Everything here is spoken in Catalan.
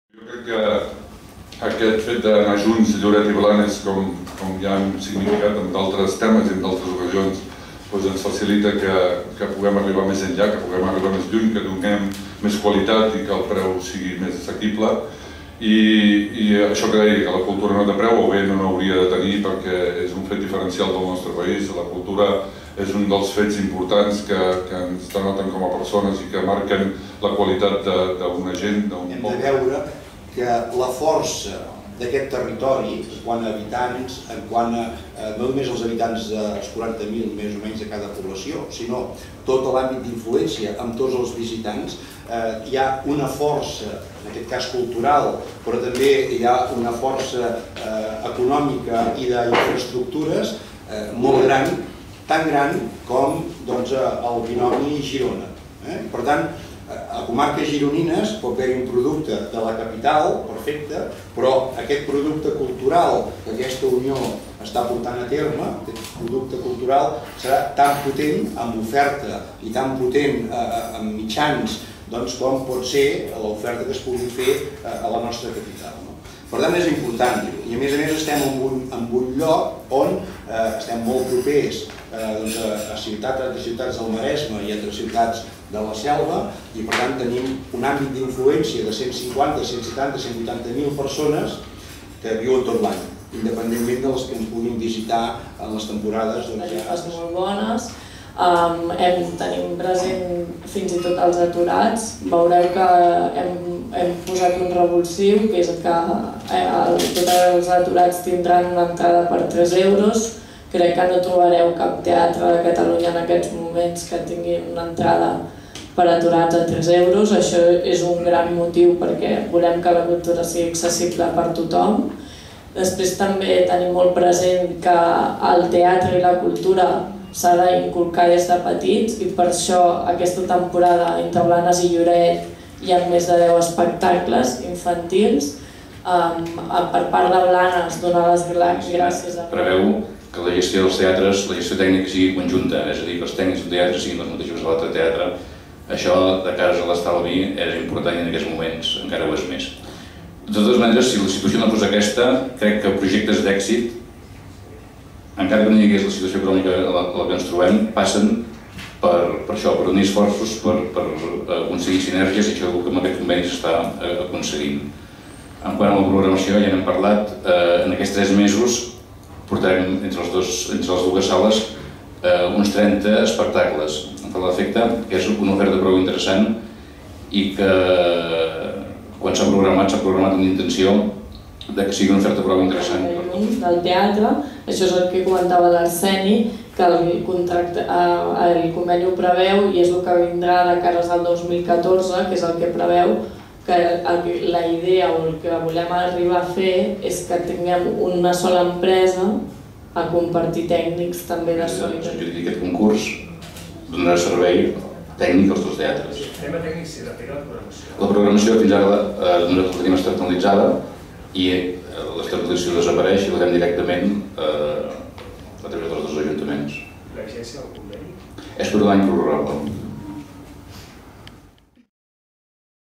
Jo crec que aquest fet d'anar junts, Lloret i Blanes, com ja hem significat en d'altres temes i en d'altres ocasions, ens facilita que puguem arribar més enllà, que puguem arribar més lluny, que donem més qualitat i que el preu sigui més assequible. I això que deia, que la cultura no té preu, o bé no n'hauria de tenir perquè és un fet diferencial del nostre país. La cultura és un dels fets importants que ens denoten com a persones i que marquen la qualitat d'una gent, d'un poble. Hem de veure que la força d'aquest territori, quant a habitants, no només els habitants dels 40.000 més o menys de cada població, sinó tot l'àmbit d'influència amb tots els visitants, hi ha una força, en aquest cas cultural, però també hi ha una força econòmica i d'infraestructures molt gran, tan gran com el binomi Girona. Per tant, a comarques gironines pot haver-hi un producte de la capital, perfecte, però aquest producte cultural que aquesta unió està portant a terme, aquest producte cultural, serà tan potent amb oferta i tan potent amb mitjans com pot ser l'oferta que es pugui fer a la nostra capital. Per tant, és important dir-ho. I a més estem en un lloc on estem molt propers a ciutats del Maresme i a altres ciutats de la Selva, i per tant tenim un àmbit d'influència de 150, 170, 180.000 persones que viuen tot l'any, independentment de les que ens puguin visitar en les temporades. Les xifres molt bones, tenim present fins i tot els aturats. Veureu que hem posat un revulsiu, que és que tots els aturats tindran una entrada per 3 euros. Crec que no trobareu cap teatre de Catalunya en aquests moments que tingui una entrada per aturats a 3 euros. Això és un gran motiu perquè volem que la cultura sigui accessible per tothom. Després també tenim molt present que el teatre i la cultura s'ha d'inculcar des de petits, i per això aquesta temporada entre Blanes i Lloret hi ha més de 10 espectacles infantils. Per part de Blanes, donar les gràcies a... Preveu que la gestió dels teatres, la gestió tècnica sigui conjunta, és a dir, que els tècnics del teatre siguin els mateixos de l'altre teatre. Això, de cara a l'estalvi, és important i en aquests moments encara ho és més. De totes maneres, si la situació no fos aquesta, crec que projectes d'èxit, encara que no hi hagués la situació econòmica a la que ens trobem, passen per això, per unir esforços, per aconseguir sinergies, i això és el que amb aquest conveni s'està aconseguint. En quant a la programació, ja n'hem parlat, en aquests 3 mesos portarem entre les dues sales uns 30 espectacles. Em fa l'efecte que és una oferta prou interessant i que quan s'ha programat amb una intenció que sigui una oferta prou interessant. Del teatre, això és el que comentava l'Arseni, que el conveni ho preveu i és el que vindrà de cares al 2014, que és el que preveu que la idea o el que volem arribar a fer és que tinguem una sola empresa a compartir tècnics també de solidaritat. Aquest concurs donarà servei tècnic als 2 teatres. El tema tècnic sí, la programació. La programació fins ara la tenim externalitzada i l'externalització desapareix i la fem directament a través dels 2 ajuntaments. L'agència del conveni? És per un any prorrogable.